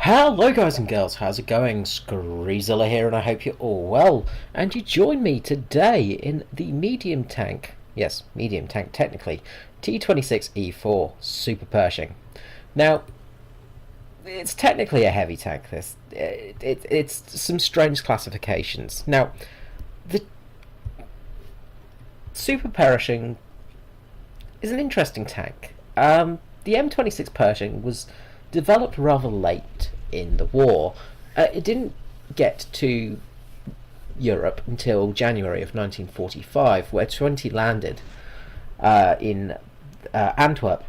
Hello guys and girls, how's it going? Screezilla here and I hope you're all well. And you join me today in the medium tank, yes, medium tank technically, T26E1 Super Pershing. Now, it's technically a heavy tank, it's some strange classifications. Now, the Super Pershing is an interesting tank. The M26 Pershing was developed rather late in the war. It didn't get to Europe until January of 1945, where 20 landed in Antwerp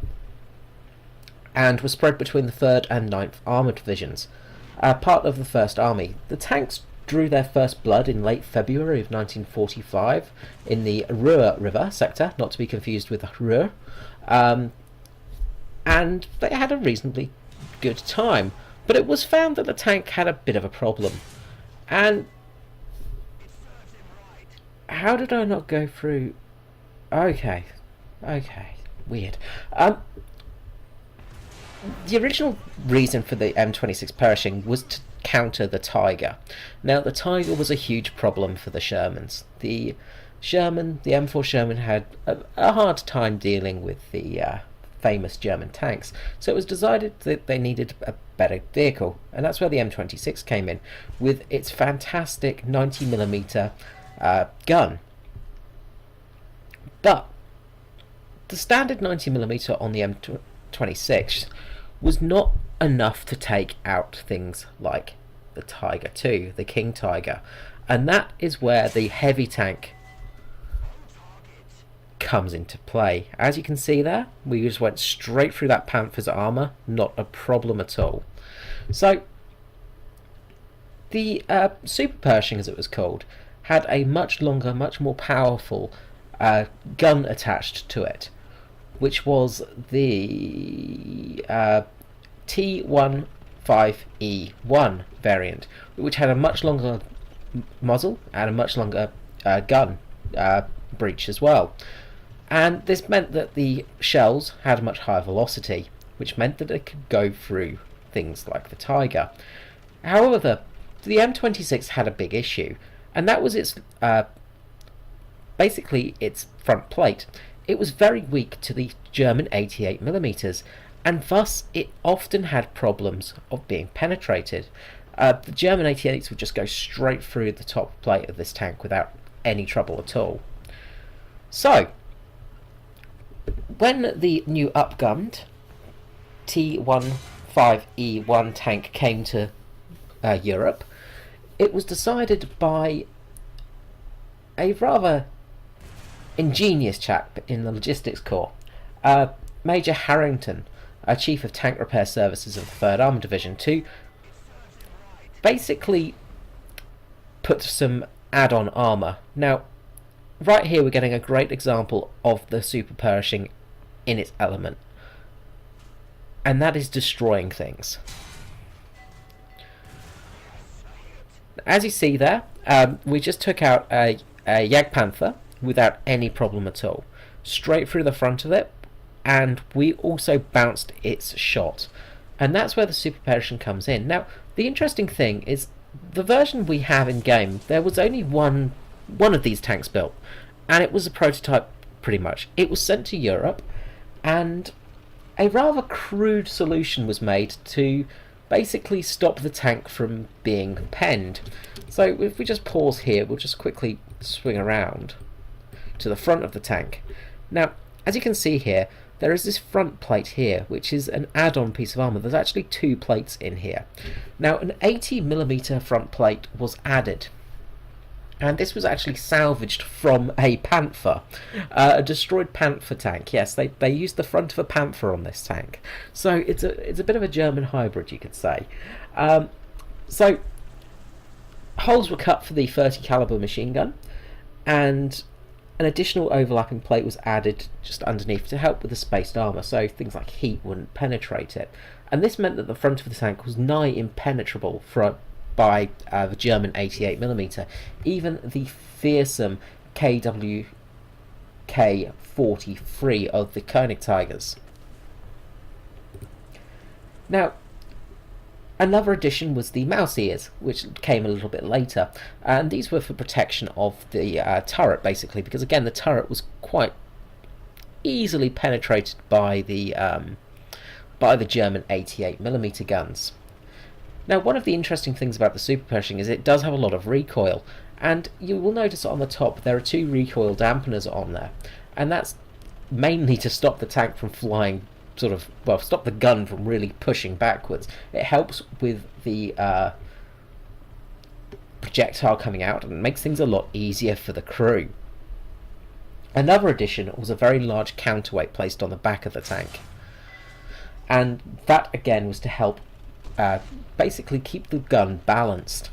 and was spread between the 3rd and 9th Armoured Divisions, part of the 1st Army. The tanks drew their first blood in late February of 1945 in the Ruhr River sector, not to be confused with the Ruhr, and they had a reasonably good time. But it was found that the tank had a bit of a problem. And how did I not go through? Okay, weird. The original reason for the M26 Pershing was to counter the Tiger. Now, the Tiger was a huge problem for the Shermans. The M4 Sherman had a hard time dealing with the famous German tanks, so it was decided that they needed a better vehicle, and that's where the M26 came in with its fantastic 90mm gun. But the standard 90mm on the M26 was not enough to take out things like the Tiger II, the King Tiger, and that is where the heavy tank comes into play. As you can see there, we just went straight through that Panther's armour, not a problem at all. So the Super Pershing, as it was called, had a much longer, much more powerful gun attached to it, which was the T26E1-1 variant, which had a much longer muzzle and a much longer gun breech as well. And this meant that the shells had a much higher velocity, which meant that it could go through things like the Tiger. However, the M26 had a big issue, and that was its basically its front plate. It was very weak to the German 88mm, and thus it often had problems of being penetrated. The German 88s would just go straight through the top plate of this tank without any trouble at all. So, when the new upgunned T15E1 tank came to Europe, it was decided by a rather ingenious chap in the logistics corps, Major Harrington, Chief of Tank Repair Services of the 3rd Armoured Division, to basically put some add-on armour. Now, right here we're getting a great example of the Super Pershing in its element, and that is destroying things. As you see there, we just took out a Jagdpanther without any problem at all, straight through the front of it, and we also bounced its shot, and that's where the Super Pershing comes in. Now, the interesting thing is, the version we have in game, there was only one of these tanks built, and it was a prototype pretty much. It was sent to Europe, and a rather crude solution was made to basically stop the tank from being penned. So if we just pause here, we'll just quickly swing around to the front of the tank. Now, as you can see here, there is this front plate here, which is an add-on piece of armour. There's actually two plates in here. Now, an 80mm front plate was added, and this was actually salvaged from a Panther, a destroyed Panther tank. Yes, they used the front of a Panther on this tank, so it's a bit of a German hybrid, you could say. So holes were cut for the 30 caliber machine gun, and an additional overlapping plate was added just underneath to help with the spaced armour, so things like heat wouldn't penetrate it. And this meant that the front of the tank was nigh impenetrable by the German 88mm, even the fearsome KWK-43 of the Koenig Tigers. Now, Another addition was the mouse ears, which came a little bit later, and these were for protection of the turret, basically, because again the turret was quite easily penetrated by the German 88mm guns. Now, one of the interesting things about the Super Pershing is it does have a lot of recoil, and you will notice on the top there are 2 recoil dampeners on there, and that's mainly to stop the tank from flying, stop the gun from really pushing backwards. It helps with the projectile coming out and makes things a lot easier for the crew. Another addition was a very large counterweight placed on the back of the tank, and that again was to help basically keep the gun balanced.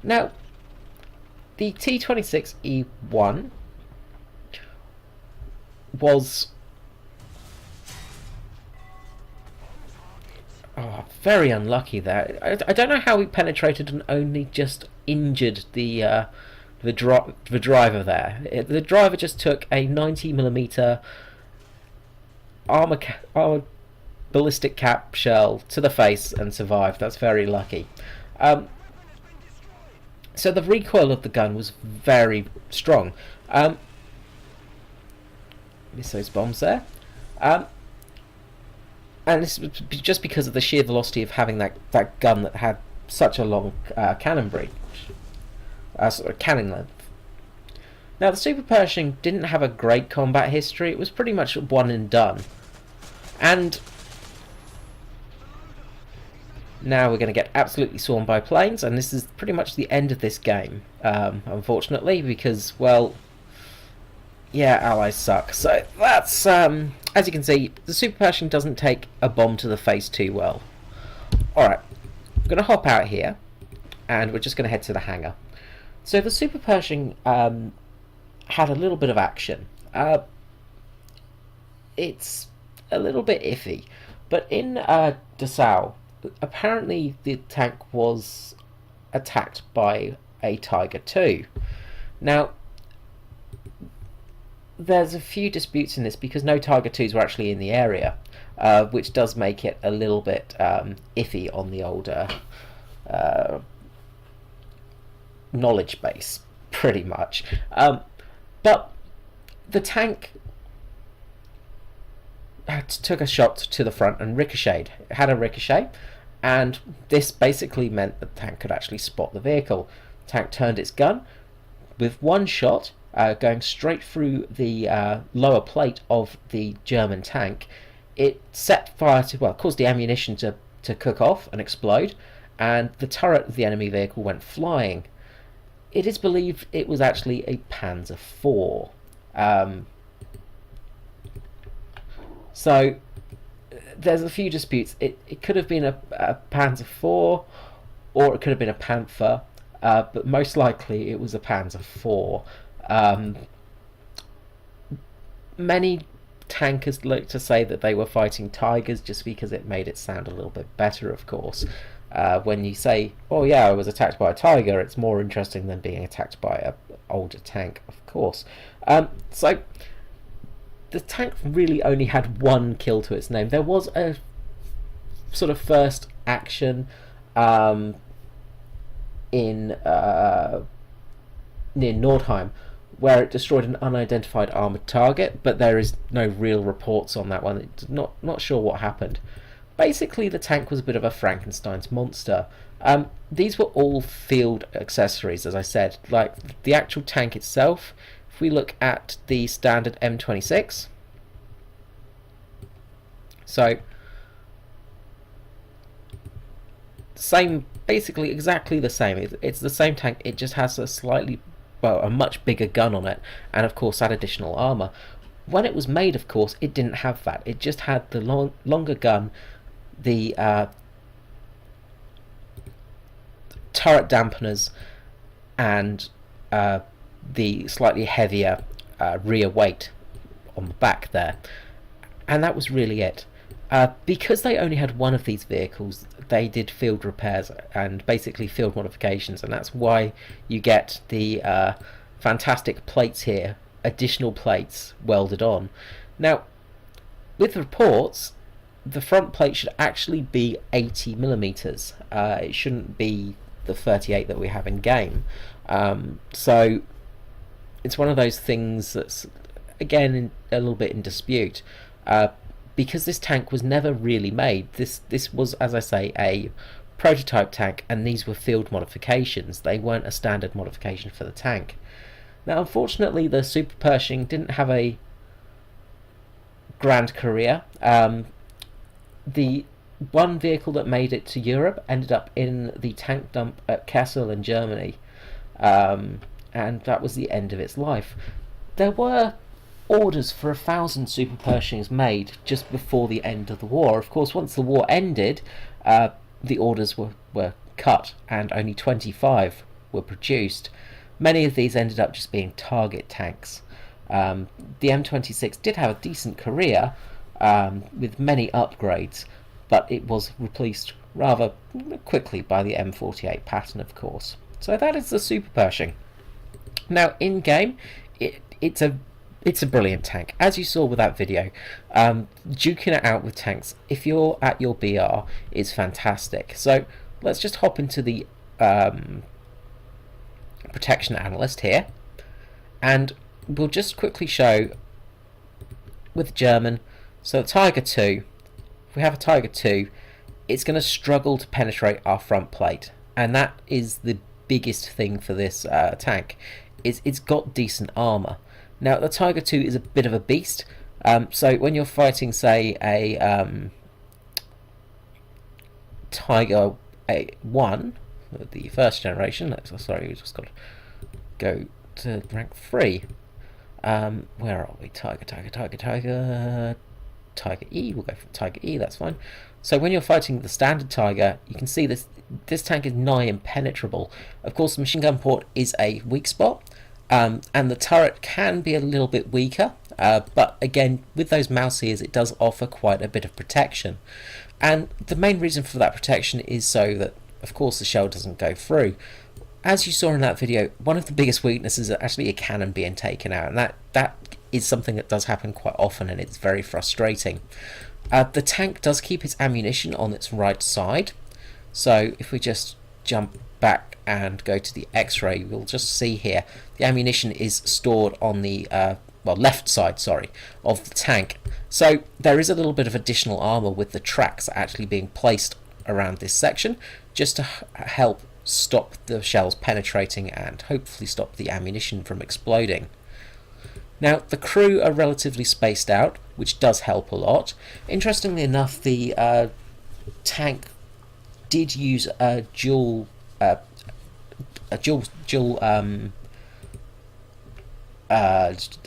Now, the T26E1 was very unlucky there. I don't know how he penetrated and only just injured the driver there. The driver just took a 90mm armor ballistic cap shell to the face and survived. That's very lucky. So the recoil of the gun was very strong. Miss those bombs there. And this was just because of the sheer velocity of having that gun that had such a long cannon breech, sort of cannon length. Now, the Super Pershing didn't have a great combat history. It was pretty much one and done. And now we're going to get absolutely swarmed by planes, and this is pretty much the end of this game, unfortunately, because, well, yeah, Allies suck. So that's, as you can see, the Super Pershing doesn't take a bomb to the face too well. Alright, I'm going to hop out here, and we're just going to head to the hangar. So the Super Pershing had a little bit of action. It's a little bit iffy, but in Dessau, apparently the tank was attacked by a Tiger II. Now, there's a few disputes in this because no Tiger IIs were actually in the area, which does make it a little bit iffy on the older knowledge base, pretty much. But the tank took a shot to the front and ricocheted. It had a ricochet, and this basically meant that the tank could actually spot the vehicle. The tank turned its gun with one shot, going straight through the lower plate of the German tank. It set fire to, well, caused the ammunition to cook off and explode, and the turret of the enemy vehicle went flying. It is believed it was actually a Panzer IV. So there's a few disputes. It could have been a Panzer IV, or it could have been a Panther, but most likely it was a Panzer IV. Many tankers like to say that they were fighting Tigers just because it made it sound a little bit better, of course. When you say, oh yeah, I was attacked by a Tiger, it's more interesting than being attacked by an older tank, of course. So the tank really only had one kill to its name. There was a sort of first action in near Nordheim, where it destroyed an unidentified armoured target, but there is no real reports on that one. It's not sure what happened. Basically, the tank was a bit of a Frankenstein's monster. These were all field accessories, as I said. Like the actual tank itself, if we look at the standard M26, so same, basically exactly the same. It's the same tank. It just has a much bigger gun on it, and of course that additional armor. When it was made, of course, it didn't have that. It just had the longer gun, the turret dampeners, and the slightly heavier rear weight on the back there, and that was really it. Because they only had one of these vehicles, they did field repairs and basically field modifications, and that's why you get the fantastic plates here, additional plates welded on. Now, with reports, the front plate should actually be 80 millimeters. It shouldn't be the 38 that we have in game. So it's one of those things that's, again, a little bit in dispute, because this tank was never really made. This was, as I say, a prototype tank, and these were field modifications. They weren't a standard modification for the tank. Now, unfortunately, the Super Pershing didn't have a grand career. The one vehicle that made it to Europe ended up in the tank dump at Kassel in Germany, and that was the end of its life. There were orders for 1,000 Super Pershings made just before the end of the war. Of course, once the war ended, the orders were cut, and only 25 were produced. Many of these ended up just being target tanks. The M26 did have a decent career, with many upgrades, but it was replaced rather quickly by the M48 pattern, of course. So that is the Super Pershing. Now, in game, it's a brilliant tank. As you saw with that video, duking it out with tanks, if you're at your BR, is fantastic. So let's just hop into the protection analyst here, and we'll just quickly show with German. So Tiger 2, if we have a Tiger 2, it's going to struggle to penetrate our front plate, and that is the biggest thing for this tank. It's got decent armor. Now, the Tiger 2 is a bit of a beast, so when you're fighting, say, a Tiger 1, the first generation, sorry, we just got to go to rank 3. Where are we? Tiger E, we'll go for Tiger E, that's fine. So when you're fighting the standard Tiger, you can see this tank is nigh impenetrable. Of course, the machine gun port is a weak spot, and the turret can be a little bit weaker, but again, with those mouse ears, it does offer quite a bit of protection. And the main reason for that protection is so that, of course, the shell doesn't go through. As you saw in that video, one of the biggest weaknesses is actually a cannon being taken out, and that is something that does happen quite often, and it's very frustrating. The tank does keep its ammunition on its right side, so if we just jump back and go to the X-ray, we'll just see here the ammunition is stored on the left side, of the tank. So there is a little bit of additional armor with the tracks actually being placed around this section, just to help stop the shells penetrating and hopefully stop the ammunition from exploding. Now, the crew are relatively spaced out, which does help a lot. Interestingly enough, the tank did use a dual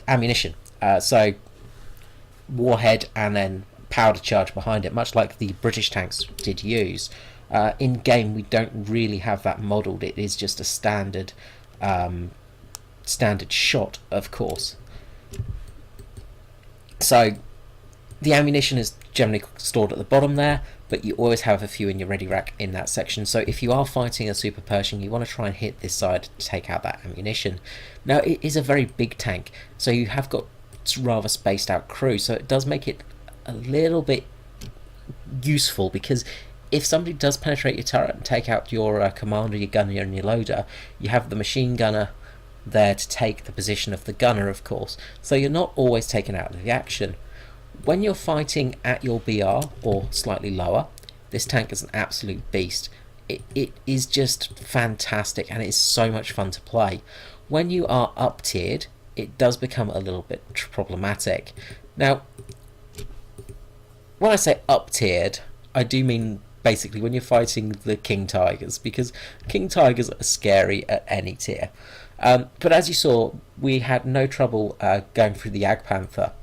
ammunition, so warhead and then powder charge behind it, much like the British tanks did use. In game, we don't really have that modelled. It is just a standard shot, of course. So the ammunition is generally stored at the bottom there, but you always have a few in your ready rack in that section. So if you are fighting a Super Pershing, you want to try and hit this side to take out that ammunition. Now, it is a very big tank, so you have got rather spaced out crew, so it does make it a little bit useful, because if somebody does penetrate your turret and take out your commander, your gunner, and your loader, you have the machine gunner there to take the position of the gunner, of course, so you're not always taken out of the action. When you're fighting at your BR or slightly lower, this tank is an absolute beast. It is just fantastic, and it's so much fun to play. When you are up tiered, it does become a little bit problematic. Now, when I say up tiered, I do mean basically when you're fighting the King Tigers, because King Tigers are scary at any tier. But as you saw, we had no trouble going through the Jagdpanther,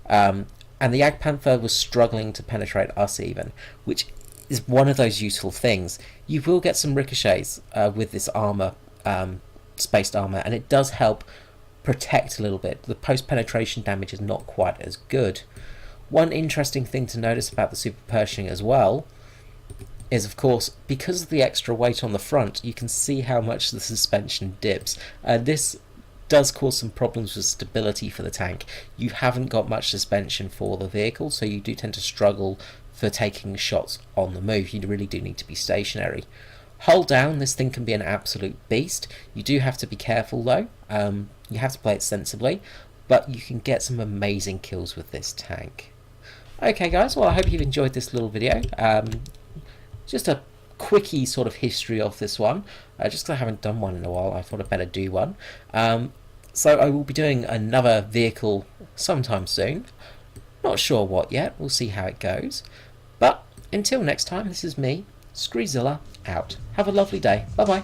and the Jagdpanther was struggling to penetrate us even, which is one of those useful things. You will get some ricochets with this armor, spaced armor, and it does help protect a little bit. The post-penetration damage is not quite as good. One interesting thing to notice about the Super Pershing as well is, of course, because of the extra weight on the front, you can see how much the suspension dips. This does cause some problems with stability for the tank. You haven't got much suspension for the vehicle, so you do tend to struggle for taking shots on the move. You really do need to be stationary. Hold down, this thing can be an absolute beast. You do have to be careful though. You have to play it sensibly, but you can get some amazing kills with this tank. Okay guys, well I hope you've enjoyed this little video. Just a quickie sort of history of this one. Just because I haven't done one in a while, I thought I'd better do one. So I will be doing another vehicle sometime soon. Not sure what yet, we'll see how it goes. But until next time, this is me, Screezilla, out. Have a lovely day. Bye bye.